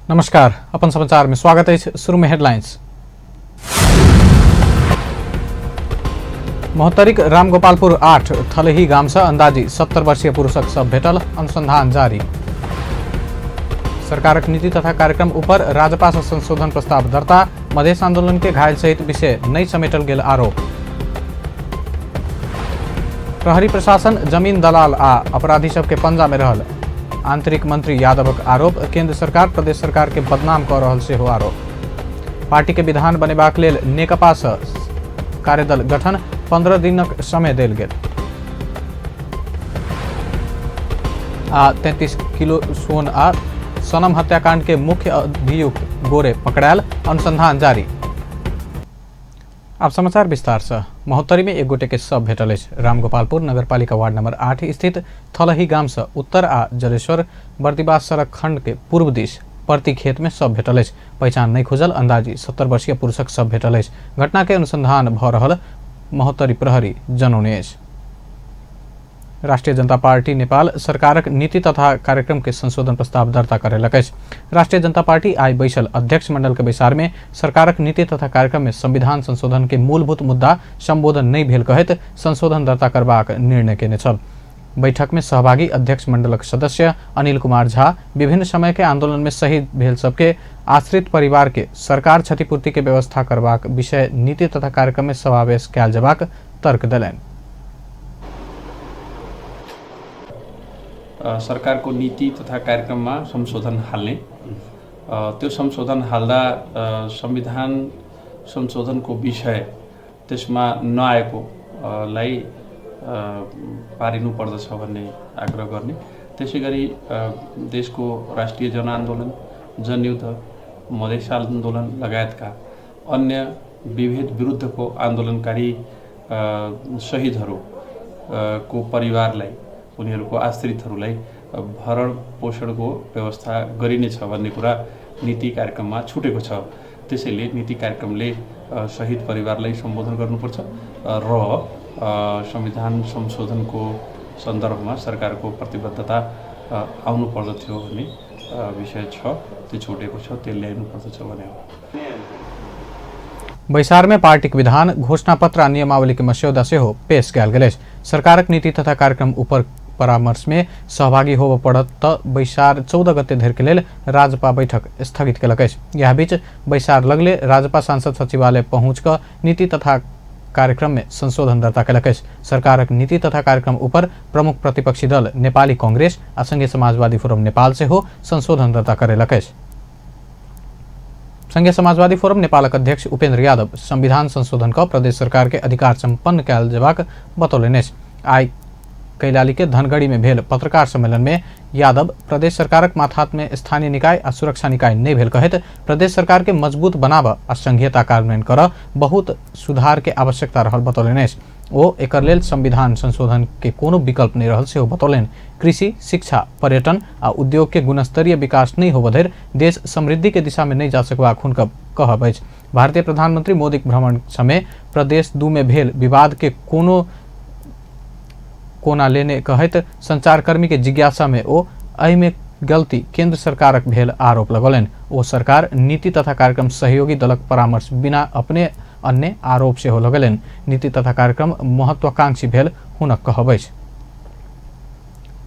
नमस्कार, अपन समाचार में स्वागत है। शुरू में हेडलाइंस। मोहतरिक रामगोपालपुर 8 थलही गाम से अंदाजी 70 वर्षीय पुरुषक सब भेटल, अनुसंधान जारी। सरकारक नीति तथा कार्यक्रम ऊपर राजपा से संशोधन प्रस्ताव दर्ता, मधेश आंदोलन के घायल सहित विषय नहीं समेटल गेल आरोप। प्रहरी प्रशासन जमीन दलाल आ अपराधी सबके पंजा में रहल, आंतरिक मंत्री यादवक आरोप। केंद्र सरकार प्रदेश सरकार के बदनाम कर रहल से हो आरोप। पार्टी के विधान बनेबाक लेल नेकपा सँ कार्यदल गठन, 15 दिनक समय देल गेल। 33 किलो सोन आ सनम हत्याकांड के मुख्य अभियुक्त गोरे पकड़ायल, अनुसंधान जारी। अब समाचार विस्तार से। महोत्तरी में एक गोटे के शव भेटल अछि। रामगोपालपुर नगरपालिका वार्ड नंबर 8 स्थित थलही गाम से उत्तर आ जलेश्वर बर्दिवास सड़क खंड के पूर्व दिश प्रति खेत में शव भेटल अछि। पहचान नहीं खुजल अंदाजी 70 वर्षीय पुरुषक शव भेटल अछि। घटना के अनुसंधान भ रहल महोत्तरी प्रहरी जनौने अछि। राष्ट्रीय जनता पार्टी नेपाल सरकारक नीति तथा कार्यक्रम के संशोधन प्रस्ताव दर्ता करेलक अछि। राष्ट्रीय जनता पार्टी आई बैसल अध्यक्ष मंडल के बैसार में सरकारक नीति तथा कार्यक्रम में संविधान संशोधन के मूलभूत मुद्दा संबोधन नहीं भेल कहैत संशोधन दर्ता करबाक निर्णय केने छल। बैठक में सहभागी अध्यक्ष मंडलक सदस्य अनिल कुमार झा विभिन्न समय के आंदोलन में शहीद भेल सबके आश्रित परिवार के सरकार क्षतिपूर्ति के व्यवस्था करबाक विषय नीति तथा कार्यक्रम में समावेश कयल जेबाक तर्क देलनि। सरकार को नीति तथा कार्यक्रम में संशोधन हाल्ने, त्यो संशोधन हाल्दा संविधान संशोधन को विषय त्यसमा नआएको लाई पारिनु पर्दछ भन्ने आग्रह गर्ने। त्यसैगरी देशको राष्ट्रिय जनआन्दोलन, जनयुद्ध, मधेस आन्दोलन लगायतका अन्य विभेद विरुद्धको आन्दोलनकारी शहीदहरू को परिवारलाई, उनीहरूको आश्रितहरूलाई भरण पोषणको व्यवस्था गरिनेछ भन्ने कुरा नीति कार्यक्रममा छुटेको छ। त्यसैले नीति कार्यक्रमले शहीद परिवारलाई सम्बोधन गर्नुपर्छ र संविधान संशोधनको सन्दर्भमा सरकारको प्रतिबद्धता आउनु पर्दथ्यो भन्ने विषय छ। त्यो छुटेको छ, त्यो ल्याउनु पर्दछ भन्ने हो। बैसार में पार्टी के विधान घोषणा पत्र आ नियमावली के मस्यौदा से हो पेश कयल गेल। सरकारक नीति तथा कार्यक्रम ऊपर परामर्श में सहभागी होब पड़त त बैसार 14 गते धरि के लेल राजपा बैठक स्थगित केलक अछि। यह बीच बैसार लगले राजपा सांसद सचिवालय पहुंच क नीति तथा कार्यक्रम में संशोधन दर्ता केलक अछि। सरकारक नीति तथा कार्यक्रम ऊपर प्रमुख प्रतिपक्षी दल नेपाली कांग्रेस आ संघीय समाजवादी फोरम नेपाल से हो संशोधन दर्ता करेलक अछि। संघीय समाजवादी फोरम नेपालक अध्यक्ष उपेन्द्र यादव संविधान संशोधन का प्रदेश सरकार के अधिकार संपन्न कयल जेबाक बतौलनि अछि। आई कैलाली के धनगढ़ी में भेल पत्रकार सम्मेलन में यादव प्रदेश सरकारक माथात में स्थानीय निकाय आ सुरक्षा निकाय नहीं भेल कहैत प्रदेश सरकार के मजबूत बनाब आ संघीयता कार्यान्वयन कर बहुत सुधार के आवश्यकता रहल बतौलनि अछि। ओ एकर लेल संविधान संशोधन के कोनो विकल्प नहीं रहल सेहो बतौलनि। कृषि, शिक्षा, पर्यटन आ उद्योग के गुणस्तरीय विकास नहीं होब धरि देश समृद्धि के दिशा में नहीं जा सकबाक हुनकर कहब अछि। भारतीय प्रधानमंत्री मोदीक भ्रमण समय प्रदेश 2 में भेल विवाद के कोना लेने कहैत संचारकर्मी के जिज्ञासा में ओ एहि में गलती केंद्र सरकारक भेल आरोप लगौलनि। ओ सरकार नीति तथा कार्यक्रम सहयोगी दलक परामर्श बिना अपने अन्य आरोप से हो लगलनि। नीति तथा कार्यक्रम महत्वाकांक्षी भेल हुनक कहब अछि।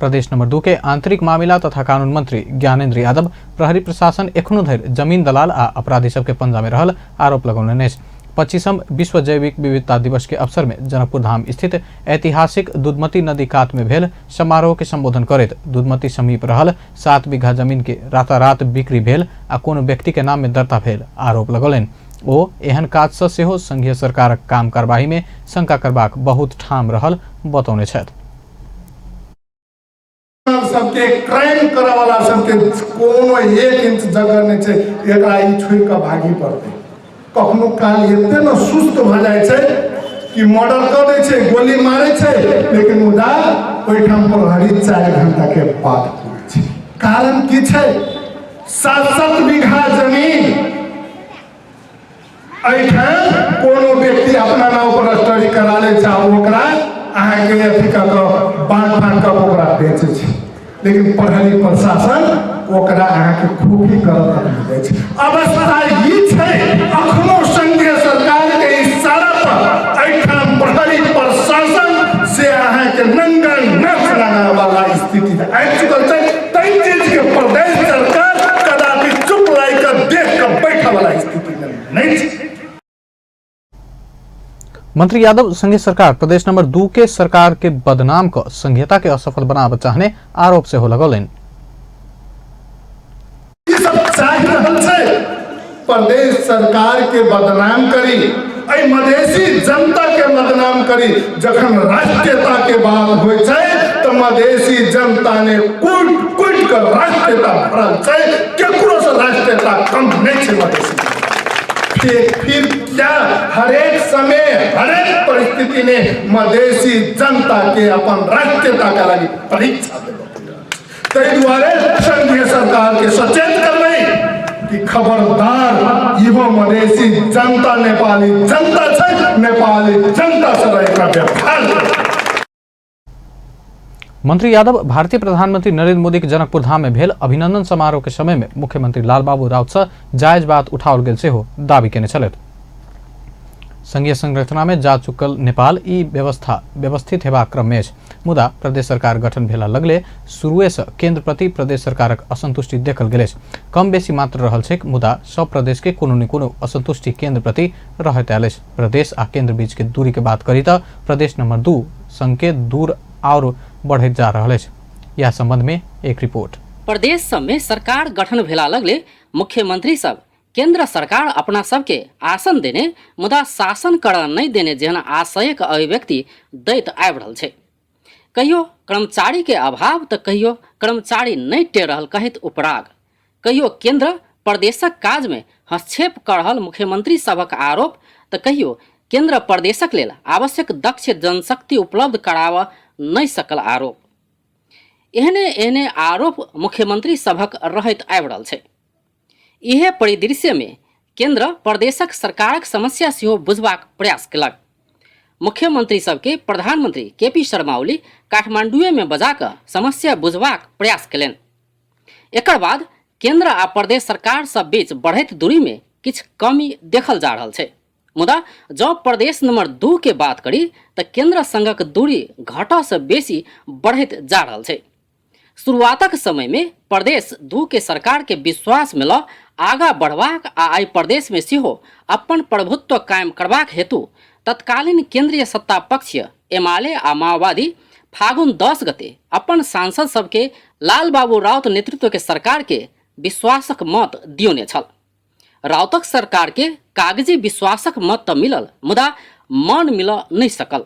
प्रदेश नंबर 2 के आंतरिक मामिला तथा कानून मंत्री ज्ञानेन्द्र यादव प्रहरी प्रशासन एखनो धरि जमीन दलाल आ अपराधी सबके पंजा में रहल आरोप लगौलनि अछि। 25वां विश्व जैविक विविधता दिवस के अवसर में जनकपुर धाम स्थित ऐतिहासिक दुधमती नदी कात में भेल समारोह के संबोधन करैत दुधमती समीप रहल 7 बीघा जमीन के रातारात बिक्री भेल आ कोनो व्यक्ति के नाम में दर्ता भेल आरोप लगौलनि। ओ एहन काज सँ सेहो संघीय सरकारक काम कार्यवाही में शंका करबाक बहुत ठाम रहल बतौने छथि। सबके क्राइम करे वाला सबके कोनो 1 इंच जगह नहीं छै, एकरा ई छोड़ के भागी पड़ते। कखनो काल एते न सुस्त भ जाय छै कि मर्डर कर दै छै, गोली मारे छै, लेकिन मुदा ओइ ठाम पर हरी 4 घंटा के बाद पहुंचे छै। कारण की छै? 7-7 बीघा जमीन एठाम कोनो व्यक्ति अपना नाम पर रजिस्ट्री करा ले छै, ओकरा अहाँ के अथी का बांट फाट का ओकरा बेचे छै। लेकिन प्रहरी प्रशासन ओकरा अहाँके खोखी करत मिलै छै। अवस्था ई छै अखनो संघीय सरकार के इशारा पर एहिठाम प्रहरी प्रशासन से अहाँके नंगा नाच लगाबे वाला स्थिति आबि चुकल छै। ताहि चीज के प्रदेश सरकार कदापि चुप लागि कऽ देख कऽ बैठे वाला स्थिति नहीं छै। मंत्री यादव संघीय सरकार प्रदेश नंबर 2 के सरकार के बदनाम को संघीयता के असफल बनाब चाहने आरोप से हो लगौलन। प्रदेश सरकार के बदनाम करी, मधेसी जनता के बदनाम करी। जखन राष्ट्रीयता के बात हो तो मधेसी जनता ने कूट कूट कर राष्ट्रीयता भरल छै। केकरो से राष्ट्रीयता कम नहीं छै मधेसी। फिर क्या हरेक समय हरेक परिस्थिति ने मधेसी जनता के अपन राष्ट्रीयता का लगी परीक्षा ताहि दुआरे संघीय सरकार के सचेत करबै कि खबरदार इहो मधेसी जनता नेपाली जनता छै, नेपाली जनता से रहकर व्यवहार। मंत्री यादव भारतीय प्रधानमंत्री नरेंद्र मोदी के जनकपुर धाम में भेल अभिनंदन समारोह के समय में मुख्यमंत्री लालबाबू राउत से जायज बात उठाओल गेल सेहो दावी केने छलैथ। संघीय संरचना में जा चुकल नेपाल ई व्यवस्था व्यवस्थित हेबाक क्रम में अछि, मुदा प्रदेश सरकार गठन भेला लगले शुरुए से केंद्र प्रति प्रदेश सरकारक असंतुष्टि देखल गेल अछि। कम बेसी मात्र रहल छै, मुदा सब प्रदेश के कोनो न कोनो असंतुष्टि केंद्र प्रति रहैत आयल अछि। प्रदेश आ केंद्र बीच के दूरी के बात करी त प्रदेश नंबर 2 संघ के दूर और बढ़े जा रहा है। यह संबंध में एक रिपोर्ट। प्रदेश सब में सरकार गठन भेला लगले मुख्यमंत्री सब केंद्र सरकार अपना सबके आसन देने मुदा शासन करऽ नहीं देने जेहन आशयक अभिव्यक्ति दैत आबि रहल छै। कहियो कर्मचारी के अभाव तो कहियो कर्मचारी नहीं टेर रहल कहैत उपराग, कहियो केंद्र प्रदेशक काज में हस्तक्षेप कर रहल मुख्यमंत्री सबक आरोप तो कहियो केंद्र प्रदेशक लेल आवश्यक दक्ष जनशक्ति उपलब्ध कराबऽ नहीं सकल आरोप। एहने एहने आरोप मुख्यमंत्री सबक रहैत आबि रहल छै। इहे परिदृश्य में केंद्र प्रदेशक सरकारक समस्या सेहो बुझबाक प्रयास केलक। मुख्यमंत्री सबके प्रधानमंत्री केपी शर्मा ओली काठमांडुए में बजाकर समस्या बुझबाक प्रयास केलनि। एकर बाद केंद्र आ प्रदेश सरकार सब बीच बढ़ैत दूरी में किछ कमी देखल जा रहल छै, मुदा जब प्रदेश नंबर 2 के बात करी तो केंद्र संघक दूरी घटऽ से बेसी बढ़ैत जा रहल छै। शुरुआतक समय में प्रदेश 2 के सरकार के विश्वास में ल आगा बढ़बाक आ आई प्रदेश में सेहो अपन प्रभुत्व कायम करबाक हेतु तत्कालीन केंद्रीय सत्ता पक्ष एमाले आ माओवादी फागुन 10 गते अपन सांसद सबके लालबाबू राउत नेतृत्व के सरकार के विश्वासक मत दियोने छल। राउतक सरकार के कागजी विश्वासक मत तो मिलल, मुदा मन मिल नहीं सकल।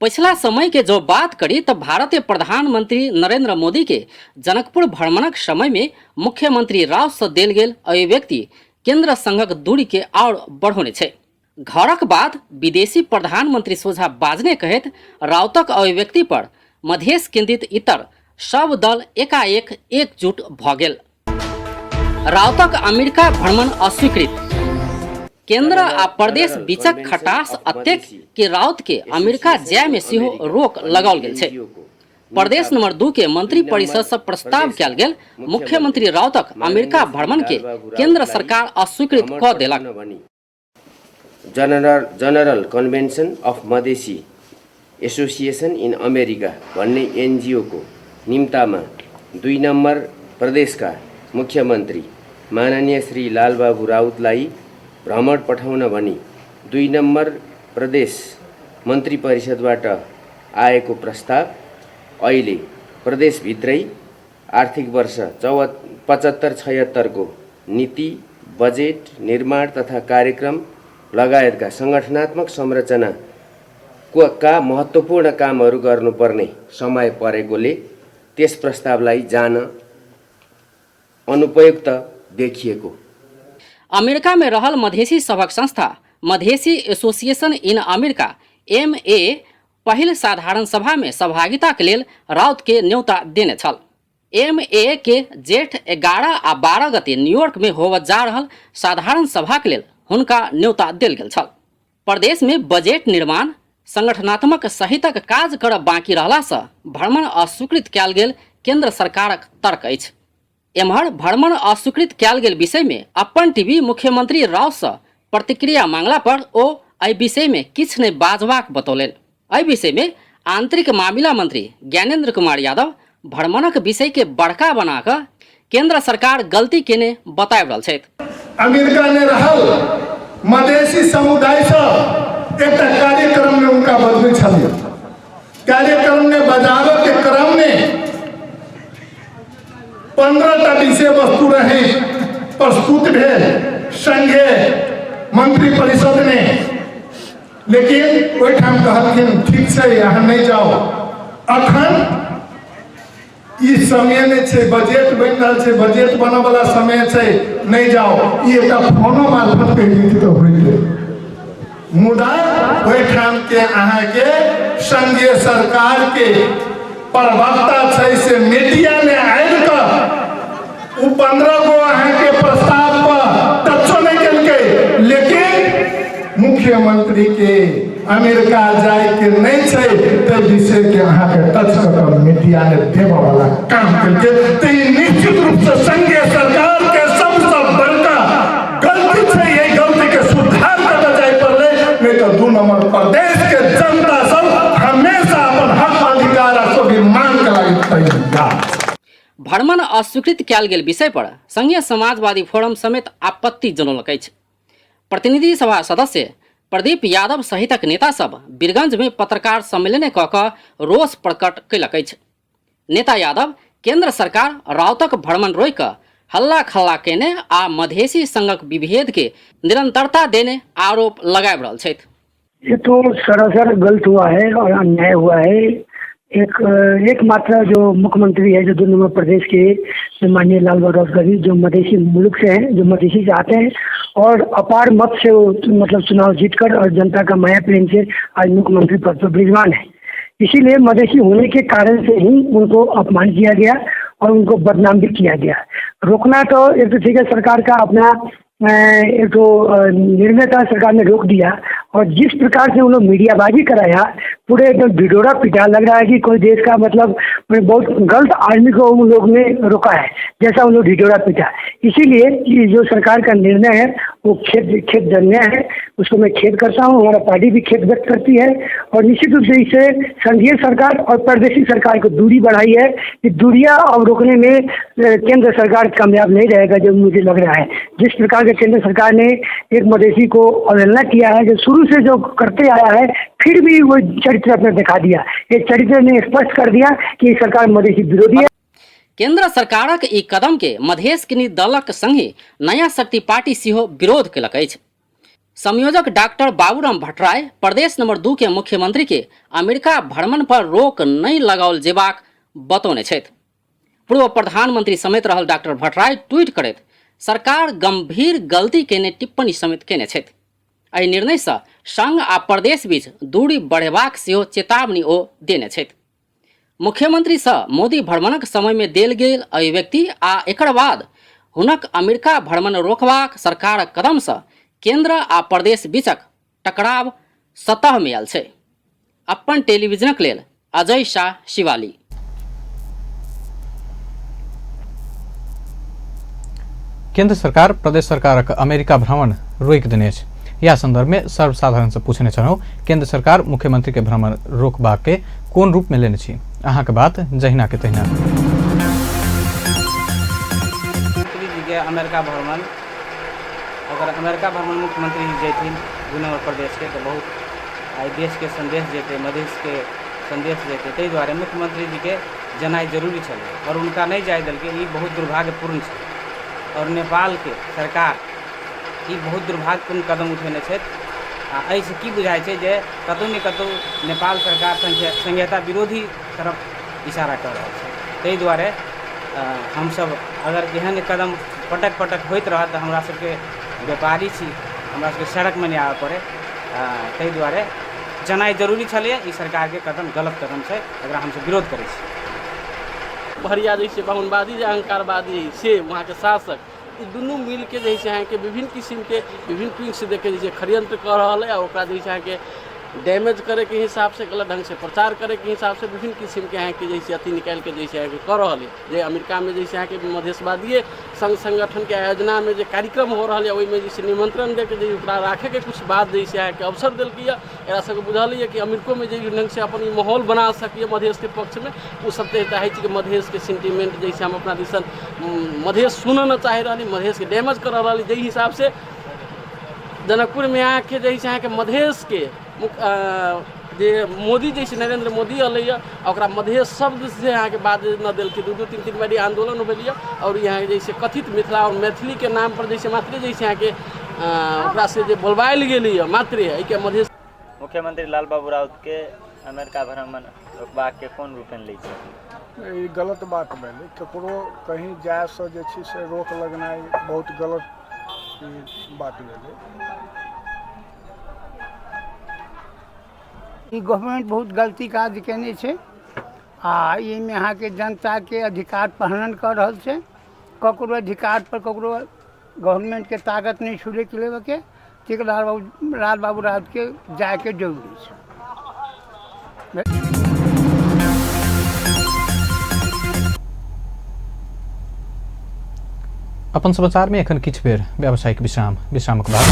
पिछला समय के जो बात करी तब भारतीय प्रधानमंत्री नरेंद्र मोदी के जनकपुर भ्रमणक समय में मुख्यमंत्री राउत से देल गेल अभिव्यक्ति केंद्र संघक दूरी के और बढ़ौने छै। घरक बाद विदेशी प्रधानमंत्री सोझा बाजने कहैत राउतक अभिव्यक्ति पर मधेश केंद्रित इतर सब दल एकाएक एकजुट भ गेल। राउतक अमेरिका भ्रमण अस्वीकृत। केंद्र आ प्रदेश बीचक खटास अतेक कि राउत के अमेरिका जाय में सेहो रोक लगाओल गेल छै। प्रदेश नंबर 2 के मंत्री परिषद से प्रस्ताव कयल गेल मुख्यमंत्री राउतक अमेरिका भ्रमण के केंद्र सरकार अस्वीकृत क देलक। General convention of Madhesi association in America भन्ने एनजीओ को निम्तामा 2 नंबर प्रदेश का मुख्यमंत्री माननीय श्री लालबाबू राउतलाई भ्रमण पठाउन भनी 2 नंबर प्रदेश मन्त्री परिषदबाट आएको प्रस्ताव अहिले प्रदेशभित्रै आर्थिक वर्ष 75-76 को नीति, बजेट, निर्माण तथा कार्यक्रम लगायतका संगठनात्मक संरचना का महत्त्वपूर्ण कामहरू गर्नुपर्ने समय परेकोले त्यस प्रस्तावलाई जान अनुपयुक्त देखिएको। अमेरिका में रहल मधेसी सभक संस्था Madhesi association in America MA पहिल साधारण सभा में सहभागिता के लेल राउत के न्योता देने छल। MA के जेठ 11 आ 12 गते न्यूयॉर्क में होव जा रहल साधारण सभा के लेल हुनका न्योता देल गेल छल। प्रदेश में बजेट निर्माण संगठनात्मक सहितक काज करब बाकी रहला से भ्रमण अस्वीकृत कयल गेल केंद्र सरकारक तर्क अछि। एम्हर भ्रमण अस्वीकृत कयल गेल विषय में अपन टीवी मुख्यमंत्री राव सँ प्रतिक्रिया मांगला पर ओ एहि विषय में किछु नहि बाजबाक बतौलनि। एहि विषय में आंतरिक मामिला मंत्री ज्ञानेंद्र कुमार यादव भ्रमणक विषय के बड़का बना कऽ केंद्र सरकार गलती केने बताबि रहल छथि। अमेरिका ने रहल मधेसी समुदाय से एक कार्यक्रम में उनका बदली छलिए। कार्यक्रम में बजावे के क्रम में 15टा विषय वस्तु रहे प्रस्तुत भेल संघे मंत्री परिषद ने, लेकिन ओहि ठाम कहलखिन ठीक है यहाँ नहीं जाओ, अखन इस समय ने छे, बजट बन रहा है, बजट बना वाला समय छे, नहीं जाओ। ये एक फोनो मार्फत पे नीति तो हुई मुदा ओहि ठाम के अहाँ के संघीय सरकार के प्रवक्ता छे से मीडिया में आबि कऽ 15 गो अहाँ के प्रस्ताव पर टचो नहीं केलकै, लेकिन मुख्यमंत्री के अमेरिका जाए के नहीं छे ते विषय के अहाँ के टच कर मीडिया ने देवा वाला काम केलकै। तो निश्चित रूप से संघीय सरकार के सबसे बड़का गलती छे, ये गलती के सुधार करना जाए पड़ले, नहीं तो 2 नंबर प्रदेश के जनता सब हमेशा अपन हक अधिकार और मांग के लागि तैयार। भ्रमण अस्वीकृत कयल गेल विषय पर संघीय समाजवादी फोरम समेत आपत्ति जनौलक अछि। प्रतिनिधि सभा सदस्य प्रदीप यादव सहितक नेता सब बीरगंज में पत्रकार सम्मेलन कऽ कऽ रोष प्रकट कयलक अछि। नेता यादव केंद्र सरकार राउतक भ्रमण रोकि कऽ हल्ला खल्ला केने आ मधेसी संघक विभेद के निरंतरता देने आरोप लगाबि रहल छथि। ये तो सरासर गलत हुआ है और अन्याय हुआ है। एकमात्र जो मुख्यमंत्री है, जो 2 नंबर प्रदेश के माननीय लाल बहादुर शास्त्री, जो मधेसी मुल्क से हैं, जो मधेसी से आते हैं और अपार मत से वो मतलब चुनाव जीतकर और जनता का माया प्रेम से आज मुख्यमंत्री पद पर विराजमान है। इसीलिए मधेसी होने के कारण से ही उनको अपमान किया गया और उनको बदनाम भी किया गया। रोकना तो एक तो ठीक है, सरकार का अपना एक तो निर्णय था, सरकार ने रोक दिया। और जिस प्रकार से उन लोग मीडियाबाजी कराया, पूरे एकदम भिडोरा पिटा, लग रहा है कि कोई देश का मतलब बहुत गलत आदमी को उन लोग ने रोका है, जैसा उन लोग ढिढोरा पिटा। इसीलिए ये जो सरकार का निर्णय है वो खेद निर्णय है, उसको मैं खेद करता हूँ, हमारा पार्टी भी खेद व्यक्त करती है। और निश्चित रूप से इससे संघीय सरकार और प्रदेशी सरकार को दूरी बढ़ाई है। कि दूरियां अब रोकने में केंद्र सरकार कामयाब नहीं रहेगा, जो मुझे लग रहा है। जिस प्रकार के केंद्र सरकार ने एक मधेसी को अवहेलना किया है, जो शुरू से जो करते आया है, फिर भी वो चरित्र अपने दिखा दिया। ये चरित्र ने स्पष्ट कर दिया कि सरकार मधेसी विरोधी है। केंद्र सरकारक ई कदम के मधेश किनी दलक संगे नया शक्ति पार्टी सेहो विरोध केलक अछि। संयोजक डॉक्टर बाबूराम भट्टराय प्रदेश नंबर 2 के मुख्यमंत्री के अमेरिका भ्रमण पर रोक नहीं लगाओल जेबाक बतौने छथि। पूर्व प्रधानमंत्री समेत रहल डॉक्टर भट्टराय ट्वीट करैत सरकार गंभीर गलती केने टिप्पणी समेत केने छथि। एहि निर्णय से संघ आ प्रदेश बीच दूरी बढ़ेबाक सेहो चेतावनी ओ देने छथि। मुख्यमंत्री से मोदी भ्रमणक समय में देल गेल अभिव्यक्ति आ एकर बाद हुनक अमेरिका भ्रमण रोकबाक सरकारक कदम से केंद्र आ प्रदेश बीचक टकराव सतह में आयल छै। अपन टेलीविजनक लेल अजय शाह, शिवाली। केंद्र सरकार प्रदेश सरकारक अमेरिका भ्रमण रोकि देने अछि। यह संदर्भ में सर्वसाधारण से पूछने छलहुँ, केंद्र सरकार मुख्यमंत्री के भ्रमण रोकबाक के कोन रूप में लेने छी? अहाँ के बात जहिना के तहिना। मुख्यमंत्री जी के अमेरिका भ्रमण, अगर अमेरिका भ्रमण मुख्यमंत्री जी जैथिन 2 नंबर प्रदेश के, तो बहुत आई देश के संदेश जेते, मधेश के संदेश जेते। ताहि दुआरे मुख्यमंत्री जी के जनाई जरूरी छलै और उनका नहीं जाय देलकै, ई बहुत दुर्भाग्यपूर्ण छै। और नेपाल के सरकार ई बहुत दुर्भाग्यपूर्ण कदम उठेने छथि। एहिसँ की बुझाइ छै जे कतहु ने कतहु नेपाल सरकार संघीयता विरोधी तरफ इशारा कर रहल छै। ताहि दुआरे हमसब अगर एहन कदम पटक पटक होइत रहत तऽ हमरा सबके व्यापारी छी, हमरा सबके सड़क में नहीं आबऽ पड़े। ताहि दुआरे जनाइ जरूरी छलै। ई सरकार के कदम गलत कदम छै, एकरा हमसब विरोध करै छी। भरियादी से बहुनवादी जे अहंकारवादी से वहाँ के शासक, ई दुनू मिल के जे है विभिन्न किस्म के विभिन्न पिंग से देखे षड्यंत्र कर रहा है। ओकरा जे है डैमेज करे के हिसाब से, गलत ढंग से प्रचार करे के हिसाब से विभिन्न किस्म के हैं कि जैसे अति निकाल के जैसे है कि कर रहा है जे अमेरिका में जैसे है कि मधेशवादी संघ संगठन के आयोजना में जो कार्यक्रम हो रहा है वही में जैसे निमंत्रण दे के जो राखे के कुछ बात जैसे है कि अवसर दिल किया एकरा सबके बुझल है कि अमेरिको में जो ढंग से अपन माहौल बना सकिए मधेश के पक्ष में वो सब चाहे कि मधेश के सेंटिमेंट जैसे हम अपना दिशन मधेश सुनना चाह रही मधेश के डैमेज कर रही जे हिसाब से जनकपुर में आके जैसे है कि मधेश के जे मोदी जैसे नरेंद्र मोदी अलैया ओकरा मधेश शब्द से यहाँ के बाद न दिल के दू तीन तीन बारी आंदोलन भेलिए और यहाँ जैसे कथित मिथिला और मैथिली के नाम पर जैसे मात्र जैसे यहाँ के ओकरा से जे बोलबाइल गेली मात्र के मधेश। मुख्यमंत्री लाल बाबू राउत के अमेरिका भ्रमण रोकबाक के कोन रूपेण लै छै? ई गलत बात भेलै। ककरो कहीं जाय से जे छै से रोक लगनाइ बहुत गलत बात भेलै। ई गवर्नमेंट बहुत गलती काज केने छै आ एहिमे अहाँके जनताके अधिकार पहनन कर रहल छै। ककरो अधिकार पर ककरो गवर्नमेंट के ताकत नहीं छूले के लेवे के ठीक लाल बाबू राउत के जाए के जरूरी छै। अपन समाचार में एखन किछु बेर व्यावसायिक विश्रामक बाद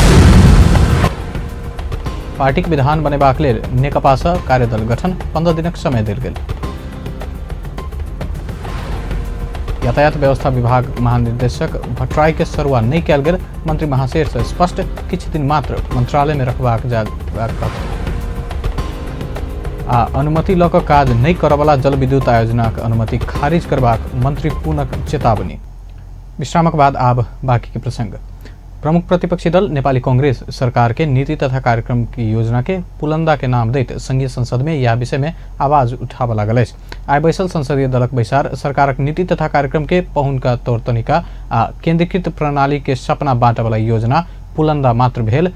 पार्टी के विधान बनेबाक लेल नेकपा सँ कार्यदल गठन 15 दिनक समय देल गेल। यातायात व्यवस्था विभाग महानिदेशक भट्टराई के सरुआ नहीं कयल गेल। मंत्री महाशेर से स्पष्ट किछु दिन मात्र मंत्रालय में रखबाक आ अनुमति लऽ कऽ काज नहीं करयवला जल विद्युत आयोजनाक अनुमति खारिज करबाक मंत्री पूनक चेतावनी। विश्रामक बाद आब बाकी के प्रसंग। प्रमुख प्रतिपक्षी दल नेपाली कांग्रेस सरकार के नीति तथा कार्यक्रम की योजना के पुलंदा के नाम दैत संघीय संसद में यह विषय में आवाज उठाबऽ लागल अछि। आइ बैसल संसदीय दलक बैसार सरकारक नीति तथा कार्यक्रम के पहुनका तौर तरीका आ केंद्रीकृत प्रणाली के सपना बाँटऽ वाला योजना पुलंदा मात्र भेल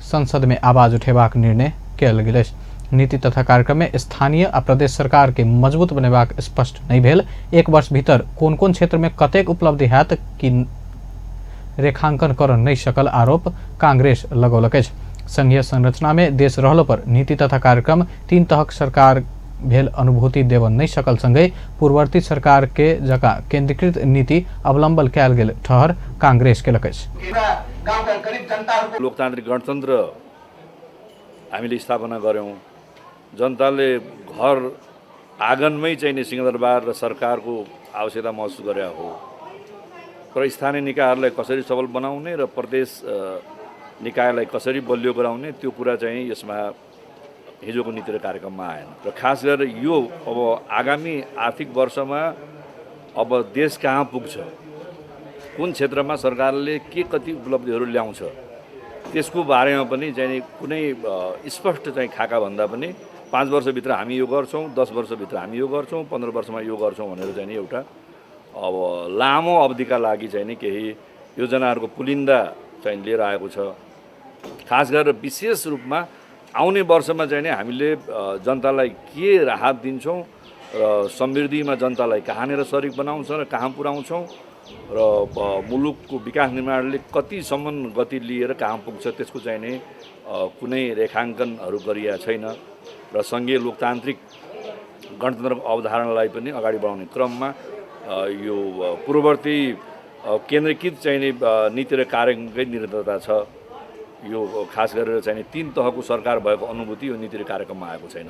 संसद में आवाज उठेबाक निर्णय कयल गेल अछि। नीति तथा कार्यक्रम में स्थानीय आ प्रदेश सरकार के मजबूत बनेबाक स्पष्ट नहीं भेल। एक वर्ष भीतर कोन कोन क्षेत्र में कतेक उपलब्धि हैत कि रेखांकन कर नहीं सकल आरोप कांग्रेस लगौलक अछि। संघीय संरचना में देश रहलो पर नीति तथा कार्यक्रम 3 तहक सरकार भेल अनुभूति देव नहीं सकल संगे पूर्ववर्ती सरकार के जकां केंद्रीकृत नीति अवलंबन कयल गेल ठहर कांग्रेस केलक अछि। लोकतान्त्रिक गणतन्त्र हामीले स्थापना गर्यौं। जनताले घर आँगनमै चाहिने सिंहदरबार र सरकारको आवश्यकता महसुस गरे हो। तर स्थानीय निकायहरूलाई कसरी सबल बनाउने र प्रदेश निकायलाई कसरी बलियो गराउने त्यो कुरा चाहिँ यसमा हिजोको नीति र कार्यक्रममा आएन। र खास गरेर यो अब आगामी आर्थिक वर्षमा अब देश कहाँ पुग्छ, कुन क्षेत्रमा सरकारले के कति उपलब्धिहरू ल्याउँछ त्यसको बारेमा पनि चाहिँ कुनै स्पष्ट चाहिँ खाका भन्दा पनि 5 वर्षभित्र हामी यो गर्छौं, 10 वर्षभित्र हामी यो गर्छौं, 15 वर्षमा यो गर्छौं भनेर चाहिँ एउटा अब लामो अवधिका लागि चाहिँ केही योजनाहरूको पुलिन्दा चाहिँ लिएर आएको छ। खास गरेर विशेष रूपमा आउने वर्षमा चाहिँ हामीले जनतालाई के राहत दिन्छौं र समृद्धिमा जनतालाई कहाँनेर सरिक बनाउँछ र कहाँ पुर्याउँछौं र मुलुकको विकास निर्माणले कतिसम्म गति लिएर कहाँ पुग्छ त्यसको चाहिँ नै कुनै रेखाङ्कनहरू गरिया छैन र संघीय लोकतान्त्रिक गणतन्त्रको अवधारणालाई पनि अगाडि बढाउने क्रममा यो पूर्ववर्ती केन्द्रीकृत चाहिँ नीति र कार्यक्रमकै निरन्तरता छ। यो खास गरेर चाहिँ 3 तहको सरकार भएको अनुभूति यो नीति र कार्यक्रममा आएको छैन।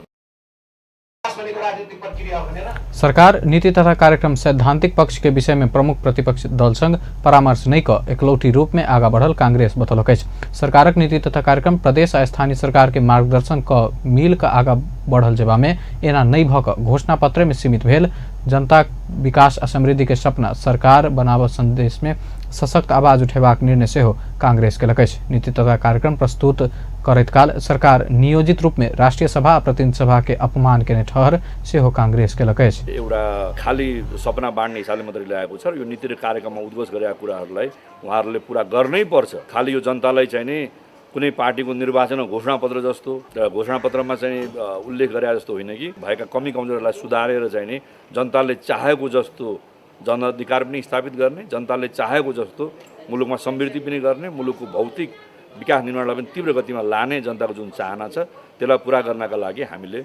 सरकार नीति तथा कार्यक्रम सैद्धांतिक पक्ष के विषय में प्रमुख प्रतिपक्ष दल संग परामर्श नहीं क एकलौटी रूप में आगा बढ़ल कांग्रेस बतौलक अछि। सरकारक नीति तथा कार्यक्रम प्रदेश आ स्थानीय सरकार के मार्गदर्शन क मिल क आगा बढ़ल जेबा में एना नहीं भ क घोषणा पत्र में सीमित भेल। जनता विकास आ समृद्धि के सपना सरकार बनाब संदेश में सशक्त आवाज उठेबाक निर्णय सेहो कांग्रेस केलक अछि। नीति तथा कार्यक्रम प्रस्तुत करैत काल सरकार नियोजित रूप में राष्ट्रिय सभा आ प्रतिनिधि सभा के अपमान केने ठहर सेहो कांग्रेस केलक अछि। एउटा खाली सपना बाँड्ने हिसाबले मात्रै ल्याएको छ र यो नीति र कार्यक्रममा उद्घोष गरेका कुराहरूलाई उहाँहरूले पूरा गर्नै पर्छ। खाली यो जनतालाई चाहिँ नि कुनै पार्टीको निर्वाचन घोषणापत्र जस्तो र घोषणापत्रमा चाहिँ उल्लेख गरे जस्तो होइन कि भएका कमी कमजोरीलाई सुधारेर चाहिँ नि जनताले चाहेको जस्तो जनअधिकार पनि स्थापित गर्ने, जनताले चाहेको जस्तो मुलुकमा समृद्धि पनि गर्ने, मुलुकको भौतिक विकास निर्माणलाई पनि तीव्र गतिमा लाने जनताको जुन चाहना छ त्यसलाई पुरा गर्नका लागि हामीले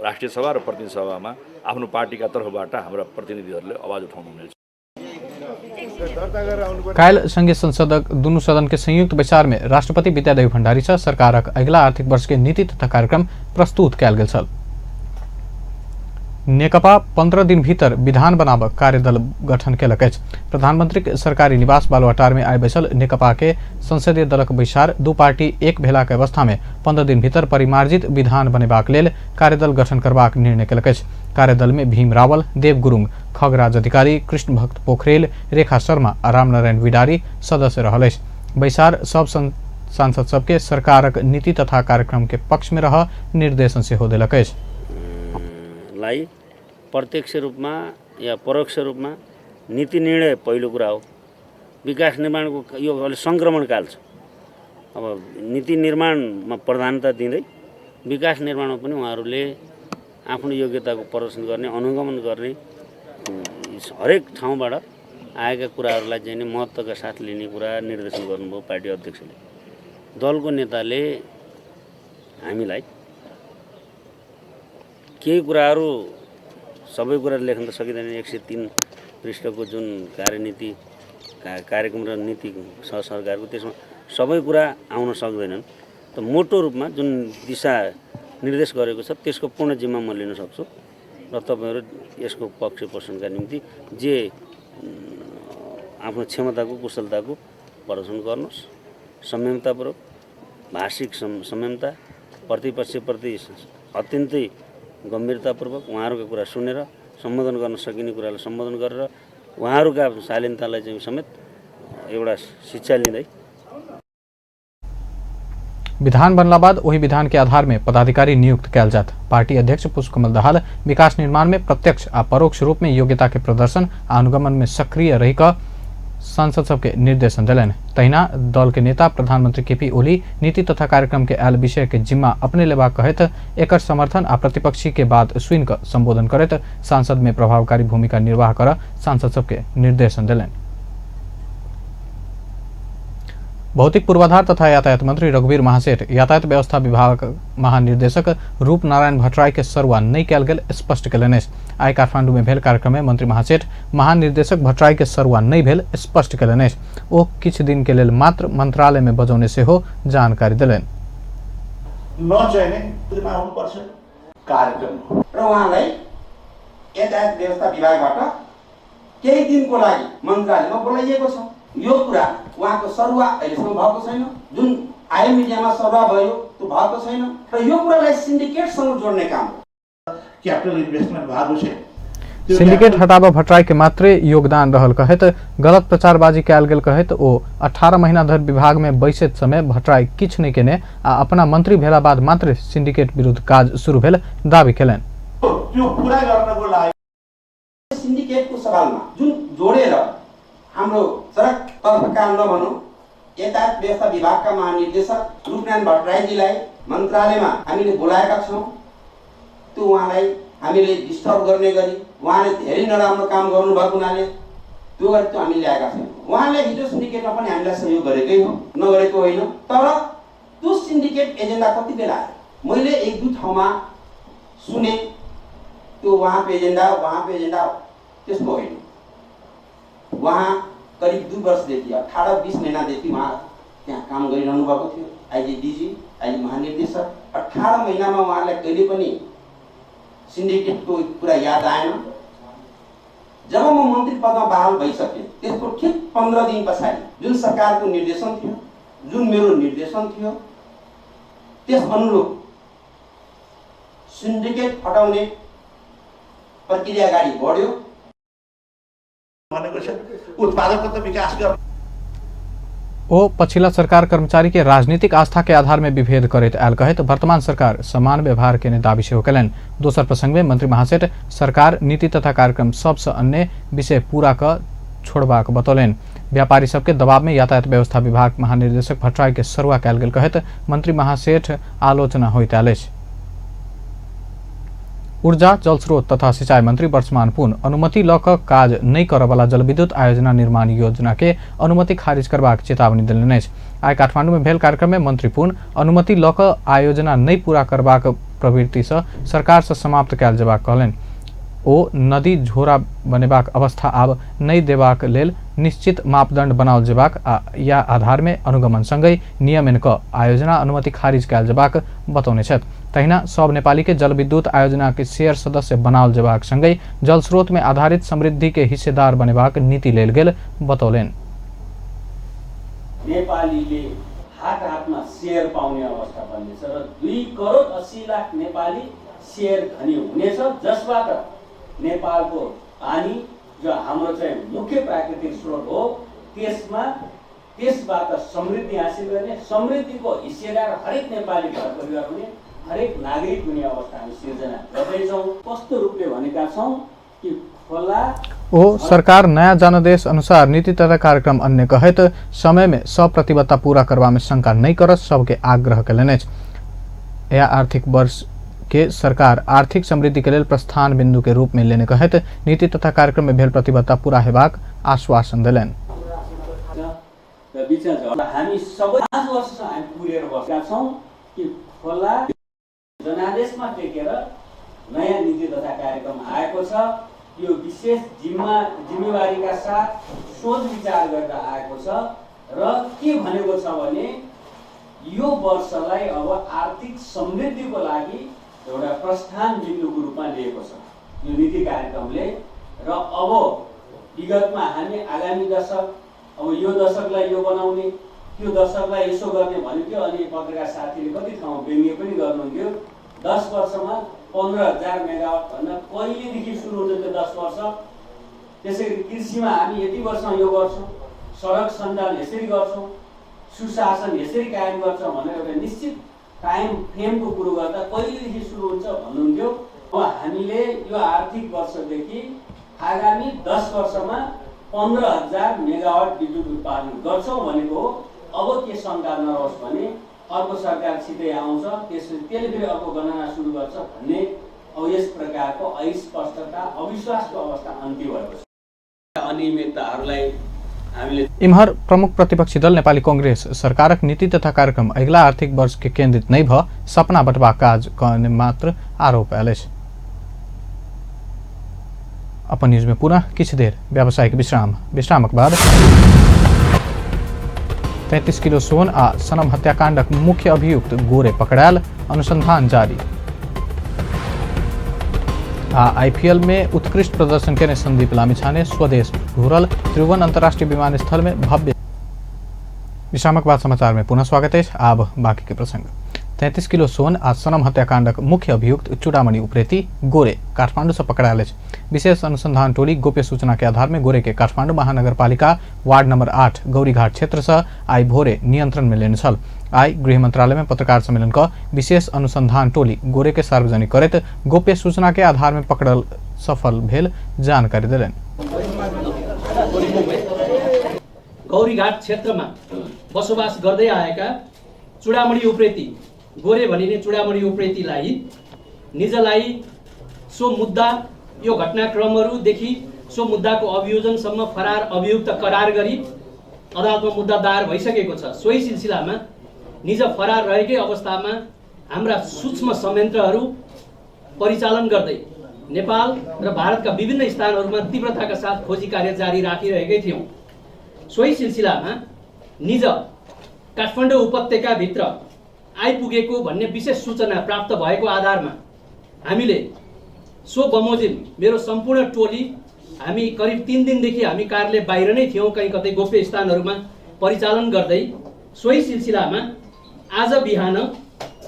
राष्ट्रिय सभा र प्रतिनिधि सभामा आफ्नो पार्टीका तर्फबाट हाम्रा प्रतिनिधिहरूले आवाज उठाउनु हुनेछ। कायल संघीय संसद दुनू सदन के संयुक्त बैसार में राष्ट्रपति विद्यादेवी भण्डारी से सरकारक अगिला आर्थिक वर्ष के नीति तथा कार्यक्रम प्रस्तुत कयल गेल छल। नेकपा 15 दिन भीतर विधान बनाब कार्यदल गठन केलक अछि। प्रधानमंत्री सरकारी निवास बालुवाटार में आइ बैसल नेकपा के संसदीय दलक बैसार दू पार्टी एक भेला के अवस्था में 15 दिन भीतर परिमार्जित विधान बनेबाक लेल कार्यदल गठन करबाक निर्णय केलक अछि। कार्यदल में भीम रावल, देव गुरुङ, खगराज अधिकारी, कृष्ण भक्त पोखरेल, रेखा शर्मा आ रामनारायण विडारी सदस्य रहल अछि। बैसार सब सांसद सबके सरकारक नीति तथा कार्यक्रम के पक्ष में रह निर्देशन सेहो देलक अछि। लाई प्रत्यक्ष रूपमा या परोक्ष रूपमा नीति निर्णय पहिलो कुरा हो। विकास निर्माणको यो अहिले संक्रमण काल छ। अब नीति निर्माणमा प्रधानता दिँदै विकास निर्माणमा पनि उहाँहरूले आफ्नो योग्यताको प्रदर्शन गर्ने, अनुगमन गर्ने, हरेक ठाउँबाट आएका कुराहरूलाई चाहिँ नि महत्त्वका साथ लिने कुरा निर्देशन गर्नुभयो पार्टी अध्यक्षले। दलको नेताले हामीलाई केही कुराहरू सबै कुरा लेख्न त सकिँदैन। 103 पृष्ठको जुन कार्यनीति कार्यक्रम र नीति छ सरकारको, त्यसमा सबै कुरा आउन सक्दैनन्। त मोटो रूपमा जुन दिशा निर्देश गरेको छ त्यसको पूर्ण जिम्मा म लिन सक्छु र तपाईहरु यसको पक्ष पोषणका निम्ति जे आफ्नो क्षमताको कुशलताको प्रदर्शन गर्नुस्। संयमतापूर्वक भाषिक संयमता, प्रतिपक्षप्रति अत्यन्तै गम्भीरतापूर्वक उहाँहरूका कुरा सुनेर सम्बोधन गर्न सकिने कुरालाई सम्बोधन गरेर उहाँहरूका शालीनतालाई चाहिँ समेत एउटा शिक्षा लिँदै विधान बनला बाद वही विधान के आधार में पदाधिकारी नियुक्त कयल जात। पार्टी अध्यक्ष पुष्पकमल दाहाल विकास निर्माण में प्रत्यक्ष आ परोक्ष रूप में योग्यता के प्रदर्शन आ अनुगमन में सक्रिय रही कर सांसद सबके निर्देशन दिलन। तहिना दल के नेता प्रधानमंत्री केपी ओली नीति तथा कार्यक्रम के आयल विषय के जिम्मा अपने लेबा कहत एकर समर्थन आ प्रतिपक्षी के बात सुन कर संबोधन करत सांसद में प्रभावकारी भूमिका निर्वाह कर सांसद सबके निर्देशन दिलन। भौतिक पूर्वाधार तथा यातायात मंत्री रघुवीर महासेठ यातायात व्यवस्था विभाग महानिर्देशक रूप नारायण भट्टराई के सरुआ नहीं कयल गेल स्पष्ट कयलनि। आइ काठमांडू में भेल कार्यक्रम में मंत्री महासेठ महानिर्देशक भट्टराई के सरुआ नहीं भेल स्पष्ट कयलनि। ओ किछु दिन के लेल मात्र मंत्रालय में बजौने से हो जानकारी दिलनि। कार्यक्रम र उहाँलाई यातायात व्यवस्था विभागबाट केही दिनको लागि मन्त्रालयमा बोलाइएको छ। यो कुरा उहाँको सरुवा अहिलेसम्म भएको छैन। जुन आयो मिडियामा सरुवा भयो त्यो भएको छैन र यो कुरालाई सिन्डिकेटसँग जोड्ने काम हो। क्यापिटल इन्भेस्टमेन्ट भएको छ। सिंडिकेट हटाबा भट्टराई के मात्रे योगदान रहल कहत गलत प्रचारबाजी कयल गेल कहत ओ 18 महीना धरि विभाग में बैसत समय भट्टराई किछ नहीं केने आ अपना मंत्री भेला बाद मात्र सिंडिकेट विरुद्ध काज शुरू भेल दावी केलन। त्यो पूरा गर्नको लागि सिन्डिकेटको सवालमा जुन जोडेर हाम्रो सडक तर्फ काम नभनौं यातायात व्यवस्था विभागका महानिर्देशक रूपनारायण भट्टराईजीलाई मन्त्रालयमा हामीले बोलाएका छौं। त्यो उहाँलाई हामीले डिस्टर्ब गर्ने गरी उहाँले धेरै नराम्रो काम गर्नुभएको हुनाले त्यो गरी त्यो हामीले ल्याएका छौं। उहाँले हिजो सिन्डिकेटमा पनि हामीलाई सहयोग गरेकै हो, नगरेको होइन। तर त्यो सिन्डिकेट एजेन्डा कति बेला आयो मैले एक दुई ठाउँमा सुने। त्यो उहाँको एजेन्डा त्यसको होइन। वहाँ करिब 2 वर्षदेखि 18-20 महिनादेखि उहाँ त्यहाँ काम गरिरहनु भएको थियो। आइजी डीजी, आइजी महानिर्देशक 18 महिनामा उहाँलाई कहिले पनि सिन्डिकेटको कुरा याद आएन। जब म मन्त्री पदमा बहाल भइसके त्यसको ठीक 15 दिन पछाडि जुन सरकारको निर्देशन थियो, जुन मेरो निर्देशन थियो, त्यस अनुरूप सिन्डिकेट हटाउने प्रक्रिया अगाडि बढ्यो। ओ पछिला सरकार कर्मचारी के राजनीतिक आस्था के आधार में विभेद करैत आयल कहत वर्तमान सरकार समान व्यवहार के दावी सेहो कयलनि। दोसर प्रसंग में मंत्री महासेठ सरकार नीति तथा कार्यक्रम सबसे अन्य विषय पूरा क छोड़बाक बतौलनि। व्यापारी सबके दबाव में यातायात व्यवस्था विभाग महानिर्देशक भट्टराई के सरुआ कयल गेल कहत मंत्री महासेठ आलोचना होइत आयल अछि। ऊर्जा जलस्रोत तथा सिंचाई मंत्री वर्षमान पुन अनुमति ल क काज नहीं करवाला जलविद्युत आयोजना निर्माण योजना के अनुमति खारिज करबाक चेतावनी देलनि अछि। आइ काठमांडू में भेल कार्यक्रम में मंत्री पुन अनुमति ल क आयोजना नहीं पूरा करबाक प्रवृत्ति से सरकार से समाप्त कयल जेबाक कहलनि। ओ नदी झोरा बनेबाक अवस्था आब नहीं देबाक लेल निश्चित मापदंड बनाओल जेबाक या आधार में अनुगमन संगै नियमन क आयोजना अनुमति खारिज कयल जेबाक बतौने छथि। तहिना सब नेपाली के जलविद्युत आयोजना के शेयर सदस्य बनाओल जेबाक संगै जल स्रोत में आधारित समृद्धि के हिस्सेदार बनेबाक नीति लेल गेल बतौलनि। नेपालीले हात हातमा शेयर पाउने अवस्था बन्नेछ र 2 करोड 80 लाख नेपाली शेयर धनी हुनेछ, जसबाट नेपालको पानी जो हाम्रो चाहिँ मुख्य प्राकृतिक स्रोत हो त्यसबाट समृद्धि हासिल गर्ने, समृद्धिको हिस्सेदार हरेक नेपाली घर परिवार हुने, हरेक नागरिक हुने अवस्था हामी सिर्जना गर्दैछौँ। कस्तो रूपले भनेका छौँ कि खोला ओ सरकार नया जनादेश अनुसार नीति तथा कार्यक्रम अन्य कहत समय में सब प्रतिबद्धता पूरा करवा में शंका नहीं करत सबके आग्रह कयलनि अछि। यह आर्थिक वर्ष के सरकार आर्थिक समृद्धि के लिए प्रस्थान बिंदु के रूप में लेने कहत नीति तथा कार्यक्रम में भेल प्रतिबद्धता पूरा हेबाक आश्वासन दिलनि। हामी सबै 5 वर्ष हामी पुरेर बसेका छौँ कि खोला जनादेशमा टेकेर नयाँ नीति तथा कार्यक्रम आएको छ। यो विशेष जिम्मेवारीका साथ सोच विचार गरेर आएको छ र के भनेको छ भने यो वर्षलाई अब आर्थिक समृद्धिको लागि एउटा प्रस्थान बिन्दुको रूपमा लिएको छ यो नीति कार्यक्रमले। र अब विगतमा हामी आगामी दशक, अब यो दशकलाई यो बनाउने, त्यो दशकलाई यसो गर्ने भनेको, अनि पत्रकार साथीले कति ठाउँमा व्यङ्ग्य पनि गर्नुहुन्थ्यो। 10 वर्षमा 15,000 मेगावाट भन्दा कहिलेदेखि सुरु हुन्छ त्यो 10 वर्ष। त्यसैगरी कृषिमा हामी यति वर्ष यो गर्छौँ, सडक सञ्जाल यसरी गर्छौँ, सुशासन यसरी कायम गर्छौँ भनेर एउटा निश्चित टाइम फ्रेमको कुरो गर्दा कहिलेदेखि सुरु हुन्छ भन्नुहुन्थ्यो। अब हामीले यो आर्थिक वर्षदेखि आगामी 10 वर्षमा 15,000 मेगावाट विद्युत उत्पादन गर्छौँ भनेको हो। अब के शङ्का नहोस् भने अर्को सरकार छिटै आउँछ, त्यसपछि त्यसले फेरि अर्को गणना सुरु गर्छ भन्ने अब यस प्रकारको अस्पष्टता, अविश्वासको अवस्था अन्त्य भएको छ। अनियमितताहरूलाई हामीले इम्हर प्रमुख प्रतिपक्षी दल नेपाली कांग्रेस सरकारक नीति तथा कार्यक्रम अगिला आर्थिक वर्ष के केंद्रित नहीं भ सपना बटवा काज करने मात्र आरोप आयल। अपन न्यूज में पुनः किछ देर व्यावसायिक विश्रामक बाद 33 किलो सोन आ सनम हत्याकांडक मुख्य अभियुक्त गोरे पकड़ायल, अनुसंधान जारी। आईपीएल में उत्कृष्ट प्रदर्शन के संदीप लामिछाने स्वदेश घुरल, त्रिभुवन अंतर्राष्ट्रीय विमानस्थल में भव्य। विश्रामक बाद समाचार में पुनः स्वागत है। अब बाकी के प्रसंग। 33 किलो सोन आज सनम हत्याकांडक मुख्य अभियुक्त चूड़ामणि उप्रेती गोरे काठमांडू से पकड़ायल। विशेष अनुसंधान टोली गोप्य सूचना के आधार में गोरे के काठमांडू महानगरपालिका वार्ड नंबर 8 गौरीघाट क्षेत्र से आई भोरे नियंत्रण में लेने छल। आई गृह मंत्रालय में पत्रकार सम्मेलन का विशेष अनुसंधान टोली गोरे के सार्वजनिक करत गोप्य सूचना के आधार में पकड़ल सफल भेल जानकारी दिलन। गौरीघाट क्षेत्र में बसोबास गर्दै आएका चूड़ामणि उप्रेती गोरे भनिने चूड़ामणि उप्रेतीलाई निजलाई सो मुद्दा यो घटनाक्रमहरूदेखि सो मुद्दाको अभियोजनसम्म फरार अभियुक्त करार गरी अदालतमा मुद्दा दायर भइसकेको छ। सोही सिलसिलामा निज फरार रहेकै अवस्थामा हाम्रा सूक्ष्म संयन्त्रहरू परिचालन गर्दै नेपाल र भारतका विभिन्न स्थानहरूमा तीव्रताका साथ खोजी कार्य जारी राखिरहेकै थियौँ। सोही सिलसिलामा निज काठमाडौँ उपत्यकाभित्र आइपुगेको भन्ने विशेष सूचना प्राप्त भएको आधारमा हामीले सो बमोजिम मेरो सम्पूर्ण टोली हामी करिब 3 दिनदेखि हामी कार्यालय बाहिर नै थियौँ, कहीँ कतै गोप्य स्थानहरूमा परिचालन गर्दै। सोही सिलसिलामा आज बिहान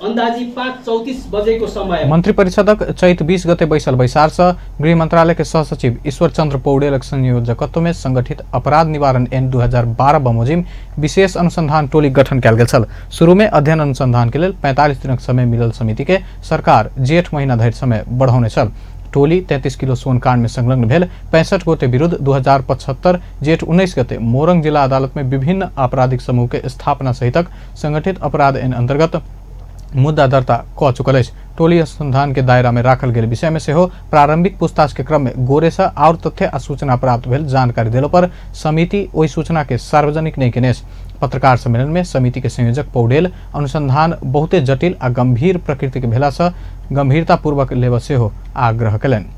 अंदाजी 5:34 बजेको समय मंत्री परिषदक चैत 20 गते बैसल बैसार से गृह मंत्रालय के सहसचिव ईश्वर चंद्र पौडेलक संयोजकत्व में संगठित अपराध निवारण ऐन 2012 बमोजिम विशेष अनुसंधान टोली गठन कयल गेल छल। शुरू में अध्ययन अनुसंधान के लिए 45 दिनक समय मिलल समिति के सरकार जेठ महीना धरि समय बढ़ौने छल। टोली 33 किलो सोन कांड में संलग्न भेल 65 गोटे विरुद्ध 2075 जेठ 19 गते मोरंग जिला अदालत में विभिन्न आपराधिक समूह के स्थापना सहितक संगठित अपराध ऐन अंतर्गत मुद्दा दर्ता क चुकल अछि। टोली अनुसंधान के दायरा में राखल गेल विषय में सेहो प्रारंभिक पूछताछ के क्रम में गोरे से और तथ्य आ सूचना प्राप्त भेल जानकारी देला पर समिति ओहि सूचना के सार्वजनिक नहीं केने। पत्रकार सम्मेलन में समिति के संयोजक पौडेल अनुसंधान बहुते जटिल आ गंभीर प्रकृति के भेला से गंभीरता पूर्वक लेब सेहो आग्रह कयलनि।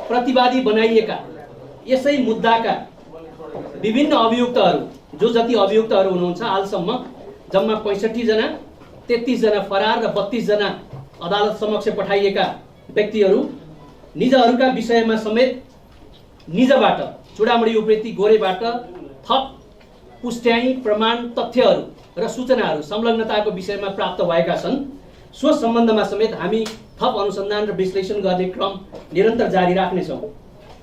प्रतिवादी बनाइएका यसै मुद्दाका विभिन्न अभियुक्तहरू जो जति अभियुक्तहरू हुनुहुन्छ हालसम्म जम्मा 65 जना, 33 जना फरार र 32 जना अदालत समक्ष पठाइएका व्यक्तिहरू निजहरूका विषयमा समेत निजबाट चुडामणी उप्रेती गोरेबाट थप पुष्ट्याइ प्रमाण तथ्यहरू र सूचनाहरू संलग्नताको विषयमा प्राप्त भएका छन्। सो सम्बन्धमा समेत हामी थप अनुसन्धान र विश्लेषण गर्ने क्रम निरन्तर जारी राख्नेछौँ।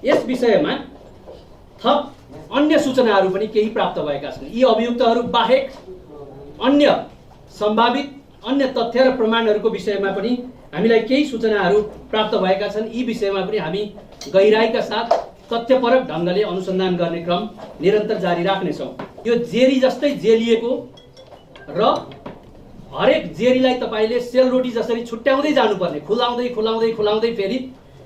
यस विषयमा थप अन्य सूचनाहरू पनि केही प्राप्त भएका छन्। यी अभियुक्तहरू बाहेक अन्य सम्भावित अन्य तथ्य र प्रमाणहरूको विषयमा पनि हामीलाई केही सूचनाहरू प्राप्त भएका छन्। यी विषयमा पनि हामी गहिराईका साथ तथ्यपरक ढङ्गले अनुसन्धान गर्ने क्रम निरन्तर जारी राख्नेछौँ। यो जेरी जस्तै जेलिएको र हरेक जेरीलाई तपाईँले सेल रोटी जसरी छुट्याउँदै जानुपर्ने, खुलाउँदै खुलाउँदै खुलाउँदै फेरि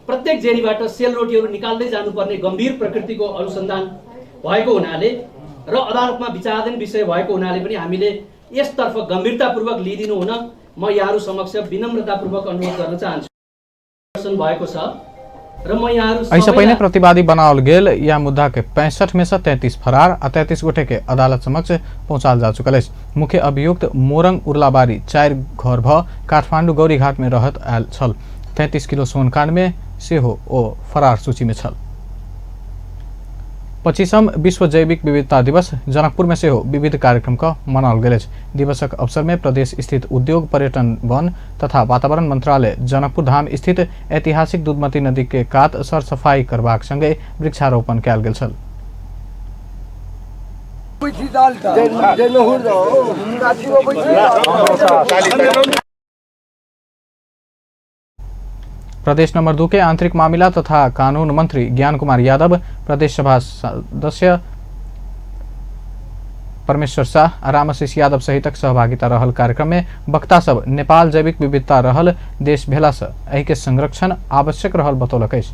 प्रत्येक जेरीबाट सेल रोटीहरू निकाल्दै जानुपर्ने गम्भीर प्रकृतिको अनुसन्धान भएको हुनाले र अदालतमा विचाराधीन विषय भएको हुनाले पनि हामीले यसतर्फ गम्भीरतापूर्वक लिइदिनु हुन म यहाँहरू समक्ष विनम्रतापूर्वक अनुरोध गर्न चाहन्छु। भएको छ र म यहाँहरू ऐसा पहले प्रतिवादी बनावल गेल या मुद्दा के 65 में से 33 फरार आ 33 गोटे के अदालत समक्ष पहुंचाल जा चुकल अछि। मुख्य अभियुक्त मोरंग उर्लाबारी 4 घर भ काठमाडौँ गौरीघाट में रहत आयल छल। 33 किलो सोनकांड में सेहो ओ फरार सूची में छल। 25वां विश्व जैविक विविधता दिवस जनकपुर में सेहो विविध कार्यक्रम का मनाओल गेल अछि। दिवसक अवसर में प्रदेश स्थित उद्योग पर्यटन वन तथा वातावरण मंत्रालय जनकपुर धाम स्थित ऐतिहासिक दुधमती नदी के कात सरसफाई करबाक संगे वृक्षारोपण कयल गेल छल। प्रदेश नंबर 2 के आंतरिक मामला तथा कानून मंत्री ज्ञान कुमार यादव, प्रदेश सभा सदस्य परमेश्वर शाह, रामाशीष यादव सहितक सहभागिता रहल कार्यक्रम में वक्ता सब नेपाल जैविक विविधता रहल देश भेला से एहि के संरक्षण आवश्यक रहल बतौलक अछि।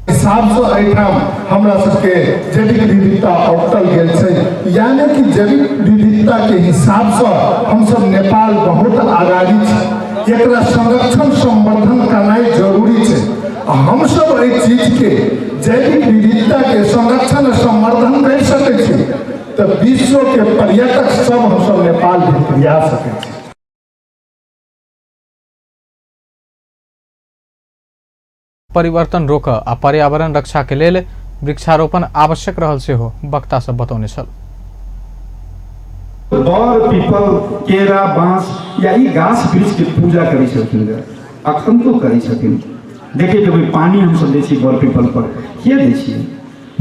हिसाब से एहिठाम हमरा सबके जैविक विविधता अटल गेल छै, यानी कि जैविक विविधता के हिसाब से हम सब नेपाल बहुत आगाड़ी छै। एकरा संरक्षण संवर्धन करनाइ जरूरी छै। हम सब एहि चीज के जैविक विविधता के संरक्षण संवर्धन कर सकै छी तो विश्व के पर्यटक सब हम सब नेपाल भितर आ सकै छी। परिवर्तन रोक आ पर्यावरण रक्षा के लेल वृक्षारोपण आवश्यक रहल से हो वक्ता सब बतौने छल। बर, पीपल, केरा, बांस या ई गाछ वृक्ष के पूजा करै छथिन, अखन तो करै छथिन। देखिए जब पानी हम सब दै छी बर पीपल पर, किया दै छियै?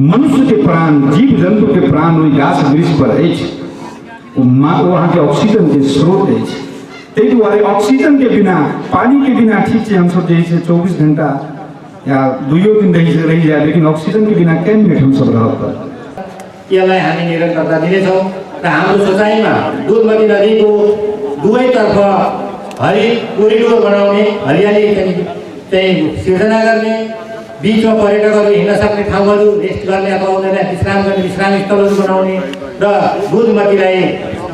मनुष्य के प्राण, जीव जंतु के प्राण ओहि गाछ वृक्ष पर अछि। वहाँ के ऑक्सीजन के स्रोत अछि। ताहि दुआरे ऑक्सीजन के बिना, पानी के बिना ठीक है हम सब जे छै 24 घंटा या 2 दिन रही जाए, लेकिन ऑक्सीजन के बिना कई मिनट हम सब रहत। यसलाई हामी निरन्तरता दिनेछौँ र हाम्रो सोचाइमा दुधमती नदीको दुवैतर्फ हरित कोरिडोर बनाउने, हरियाली चाहिँ सिर्जना गर्ने, बीचमा पर्यटकहरू हिँड्न सक्ने ठाउँहरू रेस्ट गर्ने अथवा उनीहरूलाई विश्राम गर्ने विश्राम स्थलहरू बनाउने र दुधमतीलाई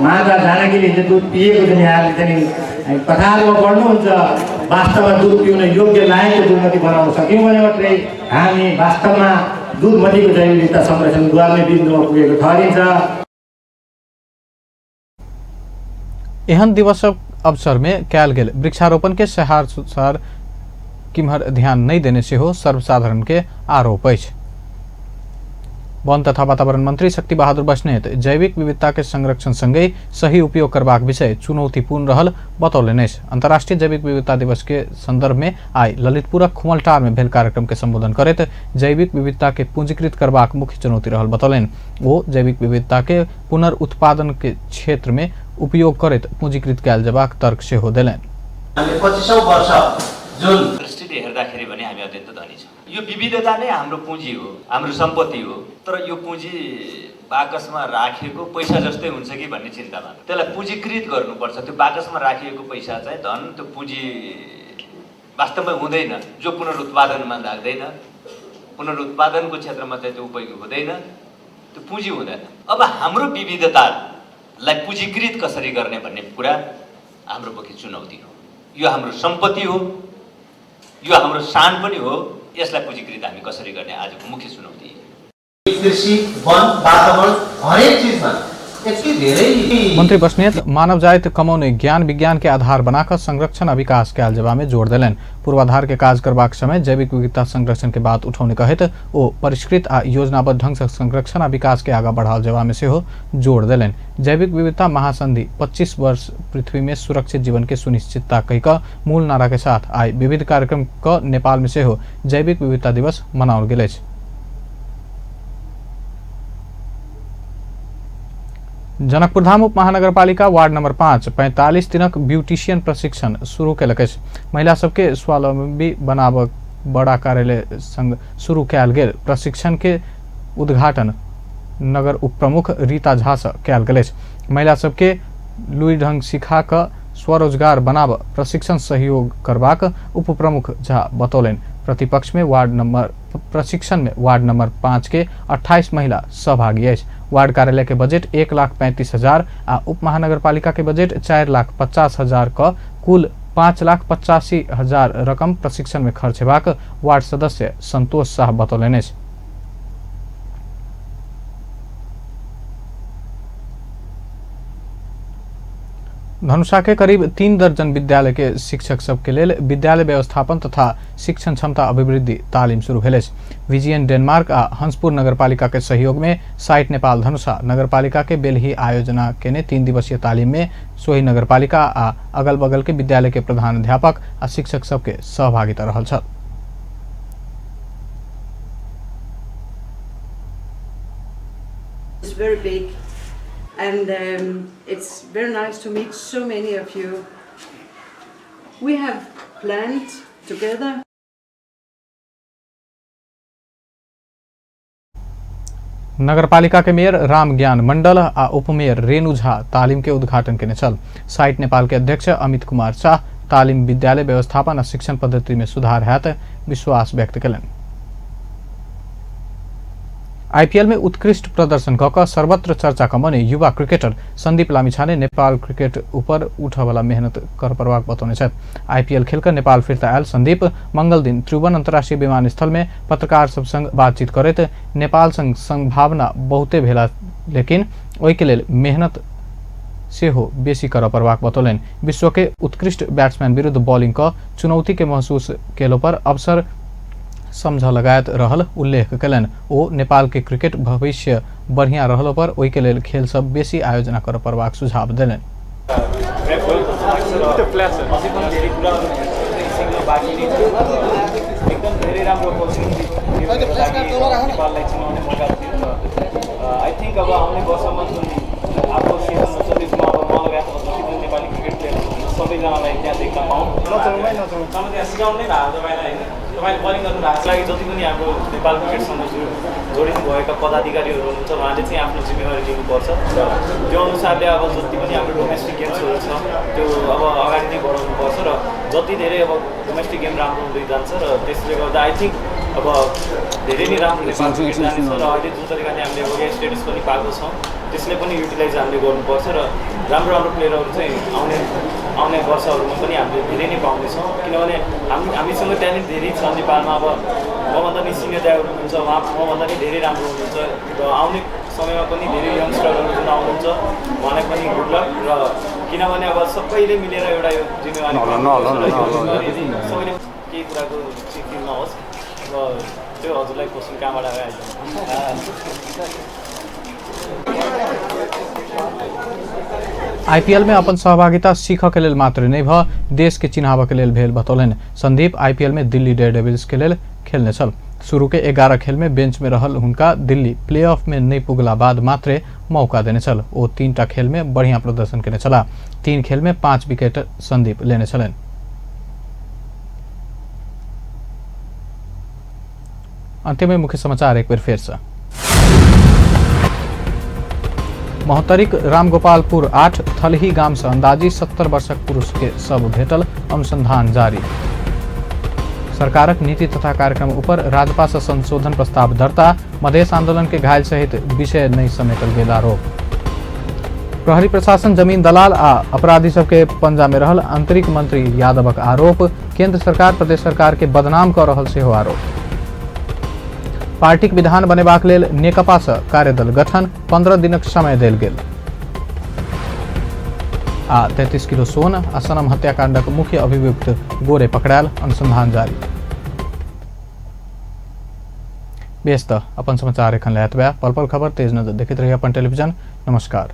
माता जानकीले जो दुध पिएको जुन यहाँले चाहिँ कथाहरूमा पढ्नुहुन्छ, वास्तवमा दुध पिउन योग्य लायकको दुधमती बनाउन सक्यौँ भने मात्रै हामी वास्तवमा दुधमतीको जैव विविधता संरक्षण गर्ने बिन्दुमा पुगेको ठहरिन्छ। एहन दिवस अवसर में कयल गेल वृक्षारोपण के सहार किम्हर ध्यान नहीं देने से हो सर्वसाधारण के आरोप अछि। वन तथा वातावरण मंत्री शक्ति बहादुर बस्नेत जैविक विविधता के संरक्षण संगे सही उपयोग करबाक विषय चुनौतीपूर्ण रहल बतौलनि अछि। अंतर्राष्ट्रीय जैविक विविधता दिवस के संदर्भ में आई ललितपुरक खुमलटार में भेल कार्यक्रम के संबोधन करैत जैविक विविधता के पूंजीकृत करबाक मुख्य चुनौती रहल बतौलनि। वो जैविक विविधता के पुनर्उत्पादन के क्षेत्र में उपयोग करैत पूंजीकृत कयल जेबाक तर्क सेहो देलनि। हामीले 25औं वर्ष जुन दृष्टिले हेर्दाखेरि भने हामी अत्यन्त धनी छौँ। यो विविधता नै हाम्रो पुँजी हो, हाम्रो सम्पत्ति हो। तर यो पुँजी बाकसमा राखेको पैसा जस्तै हुन्छ कि भन्ने चिन्तामा त्यसलाई पुँजीकृत गर्नुपर्छ। त्यो बाकसमा राखिएको पैसा चाहिँ धन त्यो पुँजी वास्तवमा हुँदैन, जो पुनरुत्पादनमा लाग्दैन, पुनरुत्पादनको क्षेत्रमा चाहिँ त्यो उपयोगी हुँदैन, त्यो पुँजी हुँदैन। अब हाम्रो विविधतालाई पुँजीकृत कसरी गर्ने भन्ने कुरा हाम्रो मुख्य चुनौती हो। यो हाम्रो सम्पत्ति हो, यो हाम्रो शान पनि हो। यसलाई पुँजीकृत हामी कसरी गर्ने आजको मुख्य चुनौती हो। कृषि, वन, वातावरण हरेक चीजमा यति धेरै मंत्री बस्नेत मानव जाति कमाउने ज्ञान विज्ञान के आधार बनाकर संरक्षण आ विकास के जबा में जोड़ दिलन। पूर्वाधार के काज करबाक समय जैविक विविधता संरक्षण के बात उठाउने कहत ओ परिष्कृत आ योजनाबद्ध ढंग से संरक्षण आ विकास के आगा बढ़ाल जबा में से हो जोड़ दिलन। जैविक विविधता महासंधि 25 वर्ष पृथ्वी में सुरक्षित जीवन के सुनिश्चितता कह मूल नारा के साथ आई विविध कार्यक्रम क नेपाल में से हो जैविक विविधता दिवस मनाओल गेल। जनकपुरधाम उप महानगरपालिका वार्ड नंबर 5 45 दिनक ब्यूटिशियन प्रशिक्षण शुरू कैलक। महिला सबके स्वावलंबी बनाब बड़ा कार्यालय संग शुरू कैल गेल प्रशिक्षण के उद्घाटन नगर उप प्रमुख रीता झा से कैल गेल। महिला सबके लुई ढंग सिखा क स्वरोजगार बनाब प्रशिक्षण सहयोग करबाक उप प्रमुख झा बतौलन। प्रतिपक्ष में प्रशिक्षण में वार्ड नंबर 5 के 28 महिला सहभागी है। वार्ड कार्यालय के बजट 1,35,000 आ उप महानगरपालिका के बजट 4,50,000 क कुल 5,85,000 रकम प्रशिक्षण में खर्च हेबाक वार्ड सदस्य संतोष शाह बतौलन। धनुषा के करीब 3 दर्जन विद्यालय के शिक्षक सबके लेल विद्यालय व्यवस्थापन तथा शिक्षण क्षमता अभिवृद्धि तालीम शुरू भेल। विजियन डेनमार्क आ हंसपुर नगरपालिका के सहयोग में साइट नेपाल धनुषा नगरपालिका के बेलही आयोजना केने 3 दिवसीय तालीम में सोही नगरपालिका आ अगल बगल के विद्यालय के प्रधानाध्यापक आ शिक्षक सबके सहभागिता रहल छ। It's very big. And it's very nice to meet so many of you. We have planned together. नगरपालिका के मेयर राम ज्ञान मंडल आ उपमेयर रेणु झा तालीम के उद्घाटन के चल। साइट नेपाल के अध्यक्ष अमित कुमार शाह तालीम विद्यालय व्यवस्थापन और शिक्षण पद्धति में सुधार हैत विश्वास व्यक्त कलन। आईपीएल में उत्कृष्ट प्रदर्शन कऽ सर्वत्र चर्चा कमाउने युवा क्रिकेटर संदीप लामिछाने नेपाल क्रिकेट ऊपर उठवाला मेहनत कर परवाक बतौने छथि। आईपीएल खेलकर नेपाल फिर्ता आयल संदीप मंगल दिन त्रिभुवन अंतर्राष्ट्रीय विमानस्थल में पत्रकार सब संग बातचीत करैत नेपाल संग संभावना बहुते भेला लेकिन ओहि के लेल मेहनत से हो बेसी कर परवाक बतौलन। विश्व के उत्कृष्ट बैट्समैन विरुद्ध बॉलिंग क चुनौती के महसूस केलो पर अवसर समझ लगायत रहल उल्लेख कलन। ओ नेपाल के क्रिकेट भविष्य बढ़िया रहलो पर ओहि के लेल खेल सब बेसी आयोजना कर परवाक सुझाव देलन। सबैजनालाई त्यहाँ देख्न पाऊँ त्यहाँ सिकाउनै भएको तपाईँले बलिङ गर्नु भएको लागि जति पनि हाम्रो नेपाल क्रिकेटसँग जोडिनु भएका पदाधिकारीहरू हुनुहुन्छ उहाँले चाहिँ आफ्नो जिम्मेवारी लिनुपर्छ र त्यो अनुसारले अब जति पनि हाम्रो डोमेस्टिक गेम्सहरू छ त्यो अब अगाडि नै बढाउनुपर्छ र जति धेरै अब डोमेस्टिक गेम राम्रो हुँदै जान्छ र त्यसले गर्दा आई थिङ्क अब धेरै नै राम्रो नेपाल क्रिकेट जानेछ र अहिले जुन तरिकाले हामीले ओडिया स्टेटस पनि पाएको छौँ त्यसले पनि युटिलाइज हामीले गर्नुपर्छ र राम्रो राम्रो प्लेयरहरू चाहिँ आउने वर्षहरूमा पनि हामीले धेरै नै पाउनेछौँ किनभने हामीसँग ट्यालेन्ट धेरै छ नेपालमा। अब मभन्दा नि सिनियर ड्राइभर हुनुहुन्छ उहाँ मभन्दा नि धेरै राम्रो हुनुहुन्छ र आउने समयमा पनि धेरै यङ्स्टरहरू जुन आउनुहुन्छ उहाँलाई पनि गुड लक र किनभने अब सबैले मिलेर एउटा यो जिम्मेवारी सबैले केही कुराको चिन्तित नहोस् र त्यो हजुरलाई क्वेसन कहाँबाट आइन्छ। आईपीएल में अपन सहभागिता सीख के लेल मात्र नहीं भ देश के चिन्हाव के लेल भेल बतौलन। संदीप आईपीएल में दिल्ली डेयरडेविल्स के लेल खेलने चल। शुरू के 11 खेल में बेंच में रहल हुनका दिल्ली प्लेऑफ में नहीं पुगला बाद मात्र मौका देने चल। वो 3टा खेल में बढ़िया प्रदर्शन करने चला। 3 खेल में 5 विकेट संदीप लेने चलन। अंत्य में मुख्य समाचार एक बार फिर से। महोत्तरीक रामगोपालपुर 8 थलही गाम से अंदाजी 70 वर्षक पुरुष के शव भेटल, अनुसंधान जारी। सरकारक नीति तथा कार्यक्रम ऊपर राजपा से संशोधन प्रस्ताव दर्ता, मधेश आंदोलन के घायल सहित विषय नहीं समेटल गेल आरोप। प्रहरी प्रशासन जमीन दलाल आ अपराधी सबके पंजा में रहल, आंतरिक मंत्री यादवक आरोप। केंद्र सरकार प्रदेश सरकार के बदनाम कर रहल सेहो आरोप। पार्टी के विधान बनेबाक लेल नेकपा से कार्यदल गठन, 15 दिनक समय देल गेल। 33 किलो सोन आ सनम हत्याकांडक मुख्य अभियुक्त गोरे पकड़ायल, अनुसंधान जारी। व्यस्त अपन समाचार एखन लैत बा। पल पल खबर तेज नजर देखैत रहिए अपन टेलीविजन। नमस्कार।